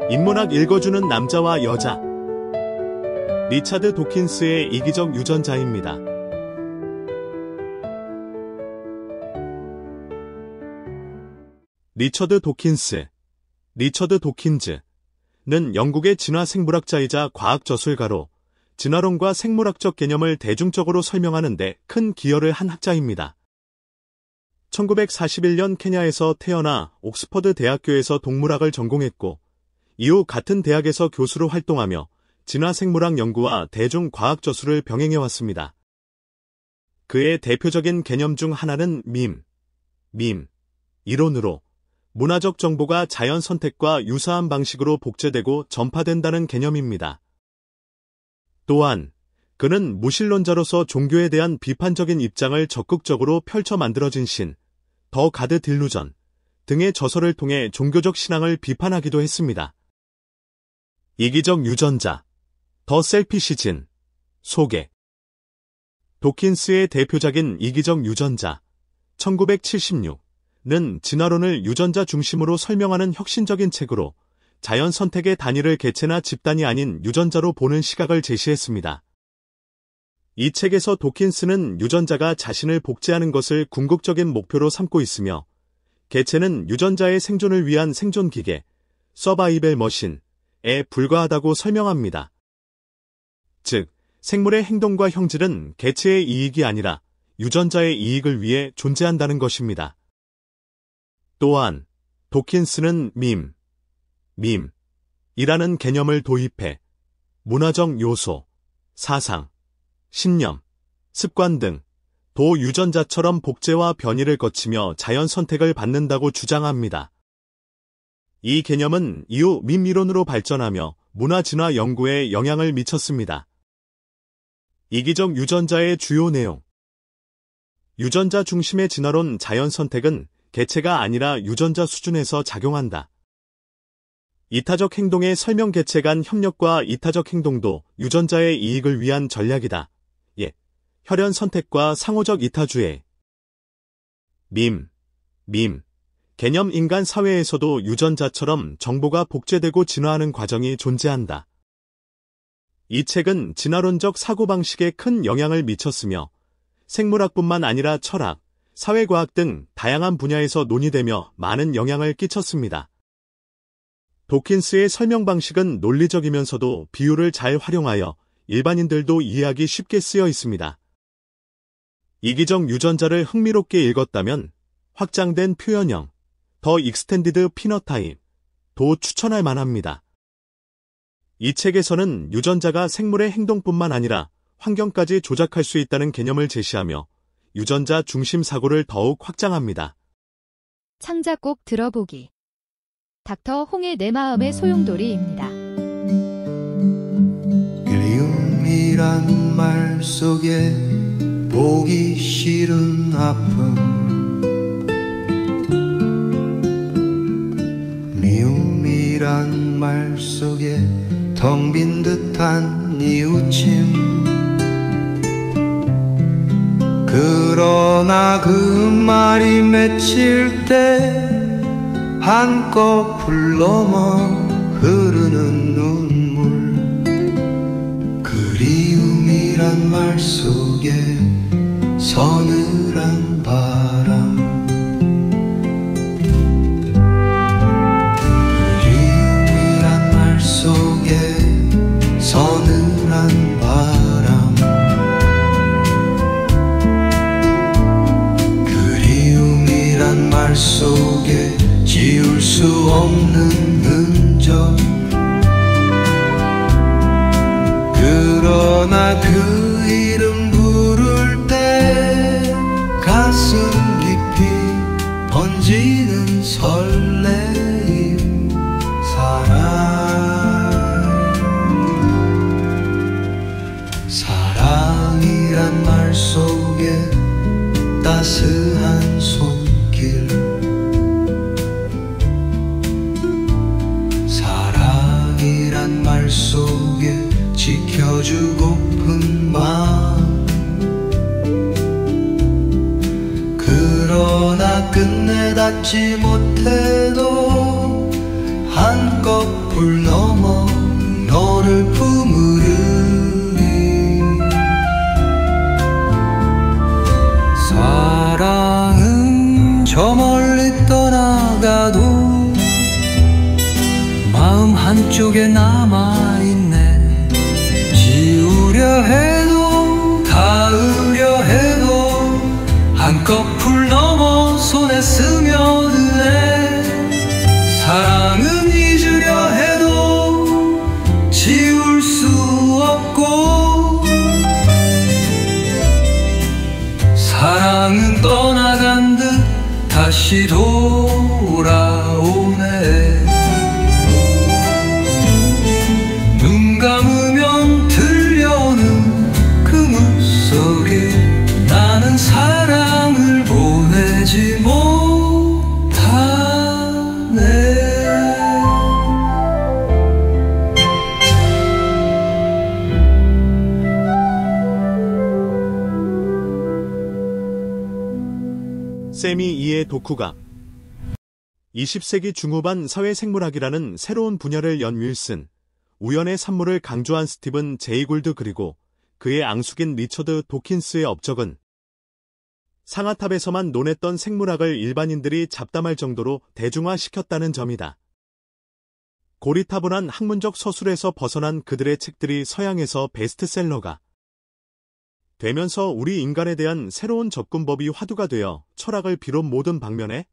인문학 읽어주는 남자와 여자. 리차드 도킨스의 이기적 유전자입니다. 리처드 도킨스, 리처드 도킨즈는 영국의 진화 생물학자이자 과학저술가로 진화론과 생물학적 개념을 대중적으로 설명하는 데 큰 기여를 한 학자입니다. 1941년 케냐에서 태어나 옥스퍼드 대학교에서 동물학을 전공했고 이후 같은 대학에서 교수로 활동하며 진화생물학 연구와 대중과학저술을 병행해왔습니다. 그의 대표적인 개념 중 하나는 밈 이론으로 문화적 정보가 자연 선택과 유사한 방식으로 복제되고 전파된다는 개념입니다. 또한 그는 무신론자로서 종교에 대한 비판적인 입장을 적극적으로 펼쳐 만들어진 신, 더 가드 딜루전 등의 저서를 통해 종교적 신앙을 비판하기도 했습니다. 이기적 유전자, 더 셀피시진, 소개. 도킨스의 대표작인 이기적 유전자, 1976는 진화론을 유전자 중심으로 설명하는 혁신적인 책으로 자연 선택의 단위를 개체나 집단이 아닌 유전자로 보는 시각을 제시했습니다. 이 책에서 도킨스는 유전자가 자신을 복제하는 것을 궁극적인 목표로 삼고 있으며 개체는 유전자의 생존을 위한 생존기계, 서바이벌 머신에 불과하다고 설명합니다. 즉, 생물의 행동과 형질은 개체의 이익이 아니라 유전자의 이익을 위해 존재한다는 것입니다. 또한 도킨스는 밈이라는 개념을 도입해 문화적 요소, 사상, 신념, 습관 등 도유전자처럼 복제와 변이를 거치며 자연 선택을 받는다고 주장합니다. 이 개념은 이후 밈 이론으로 발전하며 문화 진화 연구에 영향을 미쳤습니다. 이기적 유전자의 주요 내용. 유전자 중심의 진화론 자연 선택은 개체가 아니라 유전자 수준에서 작용한다. 이타적 행동의 설명 개체 간 협력과 이타적 행동도 유전자의 이익을 위한 전략이다. 혈연 선택과 상호적 이타주의. 밈. 개념 인간 사회에서도 유전자처럼 정보가 복제되고 진화하는 과정이 존재한다. 이 책은 진화론적 사고방식에 큰 영향을 미쳤으며 생물학뿐만 아니라 철학, 사회과학 등 다양한 분야에서 논의되며 많은 영향을 끼쳤습니다. 도킨스의 설명 방식은 논리적이면서도 비유를 잘 활용하여 일반인들도 이해하기 쉽게 쓰여 있습니다. 이기적 유전자를 흥미롭게 읽었다면 확장된 표현형, 더 익스텐디드 피너타입도 추천할 만합니다. 이 책에서는 유전자가 생물의 행동뿐만 아니라 환경까지 조작할 수 있다는 개념을 제시하며 유전자 중심 사고를 더욱 확장합니다. 창작 꼭 들어보기. 닥터 홍의 내 마음의 소용돌이입니다. 그리움이란 말 속에 보기 싫은 아픔, 미움이란 말 속에 텅 빈 듯한 이웃짐. 그러나 그 말이 맺힐 때 한꺼풀 넘어 흐르는 눈물. 그리움이란 말 속에 서늘한 바람. 그리움이란 말 속에 서늘한 바람. 그리움이란 말 속에 지울 수 없는 흔적. 그러나 그 이름 부를 때 가슴 깊이 번지는 설레임. 사랑이란 말 속에 따스한 손길. 사랑이란 말 속에 지켜주고픈 마음. 그러나 끝내 닿지 못해도 한꺼풀 저 멀리 떠나가도 마음 한쪽에 남아있네. 지우려 해도 닿으려 해도 한꺼풀 넘어 손에 스며드네. 사랑은 잊으려 해도 지울 수 없고 사랑은 떠나간 듯 다시 돌아오네. 눈 감으면 들려오는 그 물속에 나는 사랑을 보내지 못하네. 세미 이의 독후가 20세기 중후반 사회생물학이라는 새로운 분야를 연 윌슨, 우연의 산물을 강조한 스티븐 제이 골드 그리고 그의 앙숙인 리처드 도킨스의 업적은 상아탑에서만 논했던 생물학을 일반인들이 잡담할 정도로 대중화시켰다는 점이다. 고리타분한 학문적 서술에서 벗어난 그들의 책들이 서양에서 베스트셀러가 되면서 우리 인간에 대한 새로운 접근법이 화두가 되어 철학을 비롯 모든 방면에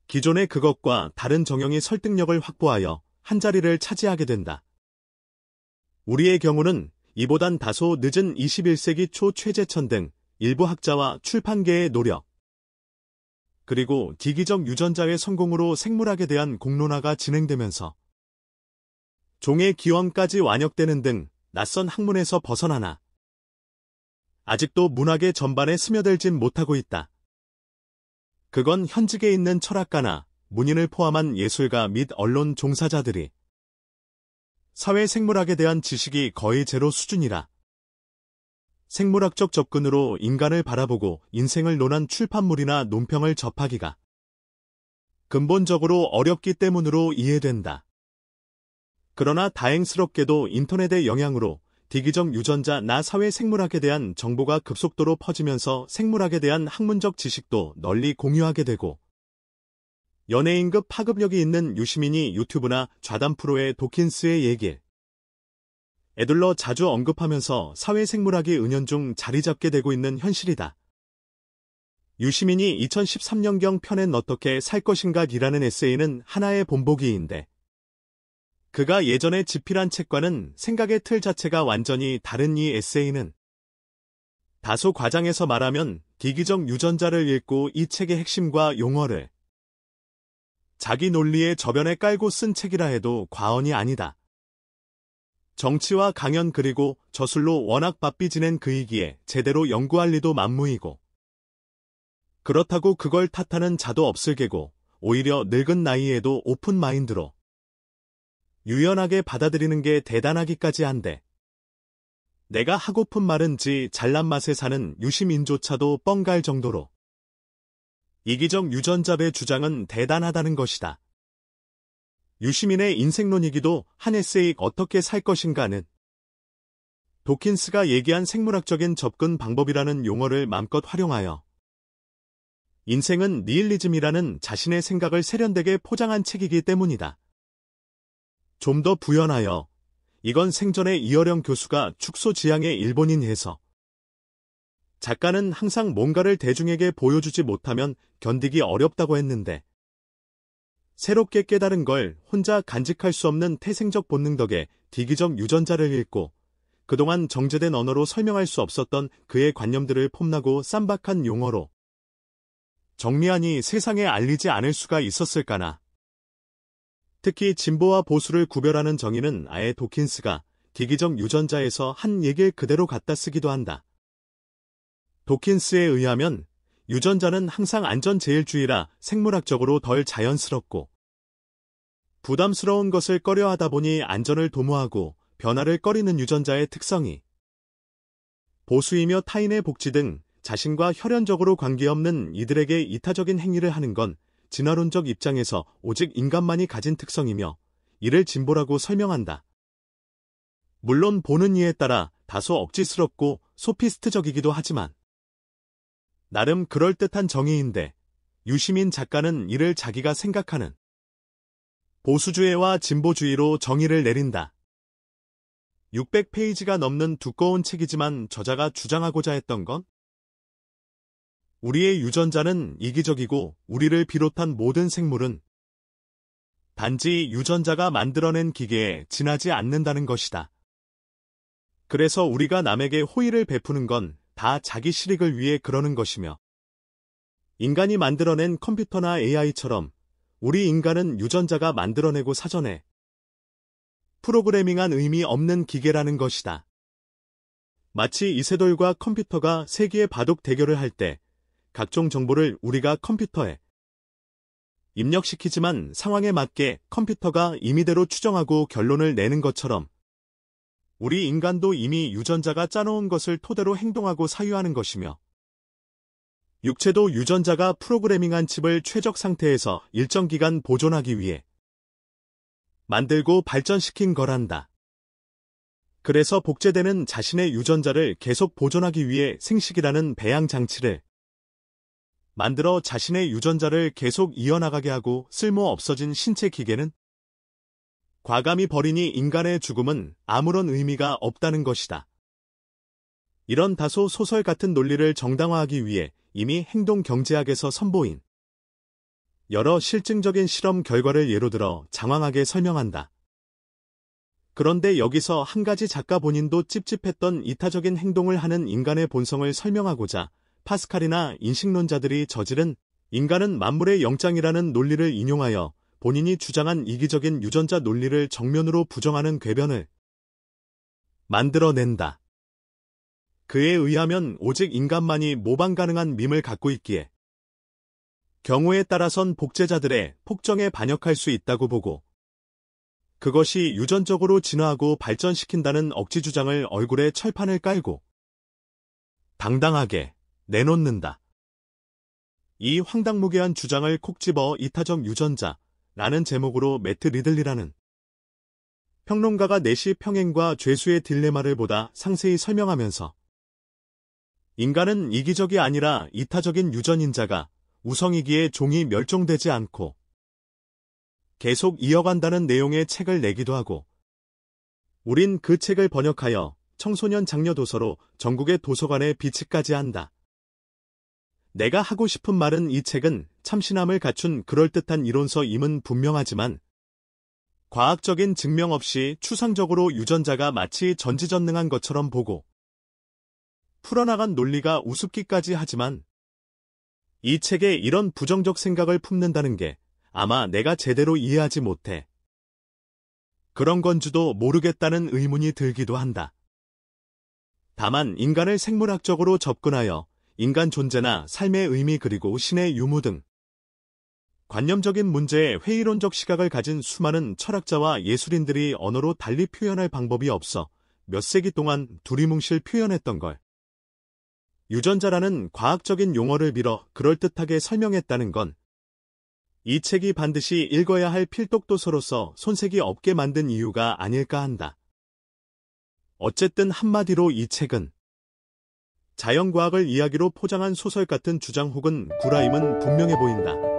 기존의 그것과 다른 정형이 설득력을 확보하여 한자리를 차지하게 된다. 우리의 경우는 이보단 다소 늦은 21세기 초 최재천 등 일부 학자와 출판계의 노력, 그리고 기기적 유전자의 성공으로 생물학에 대한 공론화가 진행되면서 종의 기원까지 완역되는 등 낯선 학문에서 벗어나나 아직도 문학의 전반에 스며들진 못하고 있다. 그건 현직에 있는 철학가나 문인을 포함한 예술가 및 언론 종사자들이 사회생물학에 대한 지식이 거의 제로 수준이라 생물학적 접근으로 인간을 바라보고 인생을 논한 출판물이나 논평을 접하기가 근본적으로 어렵기 때문으로 이해된다. 그러나 다행스럽게도 인터넷의 영향으로 디기적 유전자 나 사회생물학에 대한 정보가 급속도로 퍼지면서 생물학에 대한 학문적 지식도 널리 공유하게 되고 연예인급 파급력이 있는 유시민이 유튜브나 좌담 프로의 도킨스의 얘길 애둘러 자주 언급하면서 사회생물학이 은연중 자리잡게 되고 있는 현실이다. 유시민이 2013년경 펴낸 어떻게 살 것인가 이라는 에세이는 하나의 본보기인데 그가 예전에 집필한 책과는 생각의 틀 자체가 완전히 다른 이 에세이는 다소 과장해서 말하면 디기적 유전자를 읽고 이 책의 핵심과 용어를 자기 논리의 저변에 깔고 쓴 책이라 해도 과언이 아니다. 정치와 강연 그리고 저술로 워낙 바삐 지낸 그이기에 제대로 연구할 리도 만무이고 그렇다고 그걸 탓하는 자도 없을 게고 오히려 늙은 나이에도 오픈 마인드로 유연하게 받아들이는 게 대단하기까지 한데 내가 하고픈 말은지 잘난 맛에 사는 유시민조차도 뻥갈 정도로 이기적 유전자의 주장은 대단하다는 것이다. 유시민의 인생론이기도 한 에세이 어떻게 살 것인가는 도킨스가 얘기한 생물학적인 접근 방법이라는 용어를 맘껏 활용하여 인생은 니힐리즘이라는 자신의 생각을 세련되게 포장한 책이기 때문이다. 좀 더 부연하여 이건 생전에 이어령 교수가 축소지향의 일본인 해서 작가는 항상 뭔가를 대중에게 보여주지 못하면 견디기 어렵다고 했는데 새롭게 깨달은 걸 혼자 간직할 수 없는 태생적 본능 덕에 디기적 유전자를 읽고 그동안 정제된 언어로 설명할 수 없었던 그의 관념들을 폼나고 쌈박한 용어로 정리하니 세상에 알리지 않을 수가 있었을까나. 특히 진보와 보수를 구별하는 정의는 아예 도킨스가 디기적 유전자에서 한 얘기를 그대로 갖다 쓰기도 한다. 도킨스에 의하면 유전자는 항상 안전제일주의라 생물학적으로 덜 자연스럽고 부담스러운 것을 꺼려하다 보니 안전을 도모하고 변화를 꺼리는 유전자의 특성이 보수이며 타인의 복지 등 자신과 혈연적으로 관계없는 이들에게 이타적인 행위를 하는 건 진화론적 입장에서 오직 인간만이 가진 특성이며 이를 진보라고 설명한다. 물론 보는 이에 따라 다소 억지스럽고 소피스트적이기도 하지만 나름 그럴듯한 정의인데 유시민 작가는 이를 자기가 생각하는 보수주의와 진보주의로 정의를 내린다. 600페이지가 넘는 두꺼운 책이지만 저자가 주장하고자 했던 건 우리의 유전자는 이기적이고 우리를 비롯한 모든 생물은 단지 유전자가 만들어낸 기계에 지나지 않는다는 것이다. 그래서 우리가 남에게 호의를 베푸는 건 다 자기 실익을 위해 그러는 것이며 인간이 만들어낸 컴퓨터나 AI처럼 우리 인간은 유전자가 만들어내고 사전에 프로그래밍한 의미 없는 기계라는 것이다. 마치 이세돌과 컴퓨터가 세기의 바둑 대결을 할 때 각종 정보를 우리가 컴퓨터에 입력시키지만 상황에 맞게 컴퓨터가 임의대로 추정하고 결론을 내는 것처럼 우리 인간도 이미 유전자가 짜놓은 것을 토대로 행동하고 사유하는 것이며 육체도 유전자가 프로그래밍한 칩을 최적 상태에서 일정 기간 보존하기 위해 만들고 발전시킨 거란다. 그래서 복제되는 자신의 유전자를 계속 보존하기 위해 생식이라는 배양 장치를 만들어 자신의 유전자를 계속 이어나가게 하고 쓸모 없어진 신체 기계는 과감히 버리니 인간의 죽음은 아무런 의미가 없다는 것이다. 이런 다소 소설 같은 논리를 정당화하기 위해 이미 행동경제학에서 선보인 여러 실증적인 실험 결과를 예로 들어 장황하게 설명한다. 그런데 여기서 한 가지 작가 본인도 찝찝했던 이타적인 행동을 하는 인간의 본성을 설명하고자 파스칼이나 인식론자들이 저지른 인간은 만물의 영장이라는 논리를 인용하여 본인이 주장한 이기적인 유전자 논리를 정면으로 부정하는 궤변을 만들어낸다. 그에 의하면 오직 인간만이 모방 가능한 밈을 갖고 있기에 경우에 따라선 복제자들의 폭정에 반역할 수 있다고 보고 그것이 유전적으로 진화하고 발전시킨다는 억지 주장을 얼굴에 철판을 깔고 당당하게 내놓는다. 이 황당무계한 주장을 콕 집어 이타적 유전자라는 제목으로 매트 리들리라는 평론가가 내시 평행과 죄수의 딜레마를 보다 상세히 설명하면서 인간은 이기적이 아니라 이타적인 유전인자가 우성이기에 종이 멸종되지 않고 계속 이어간다는 내용의 책을 내기도 하고 우린 그 책을 번역하여 청소년 장려 도서로 전국의 도서관에 비치까지 한다. 내가 하고 싶은 말은 이 책은 참신함을 갖춘 그럴듯한 이론서임은 분명하지만 과학적인 증명 없이 추상적으로 유전자가 마치 전지전능한 것처럼 보고 풀어나간 논리가 우습기까지 하지만 이 책에 이런 부정적 생각을 품는다는 게 아마 내가 제대로 이해하지 못해 그런 건지도 모르겠다는 의문이 들기도 한다. 다만 인간을 생물학적으로 접근하여 인간 존재나 삶의 의미 그리고 신의 유무 등 관념적인 문제에 회의론적 시각을 가진 수많은 철학자와 예술인들이 언어로 달리 표현할 방법이 없어 몇 세기 동안 두리뭉실 표현했던 걸 유전자라는 과학적인 용어를 빌어 그럴듯하게 설명했다는 건 이 책이 반드시 읽어야 할 필독도서로서 손색이 없게 만든 이유가 아닐까 한다. 어쨌든 한마디로 이 책은 자연과학을 이야기로 포장한 소설 같은 주장 혹은 구라임은 분명해 보인다.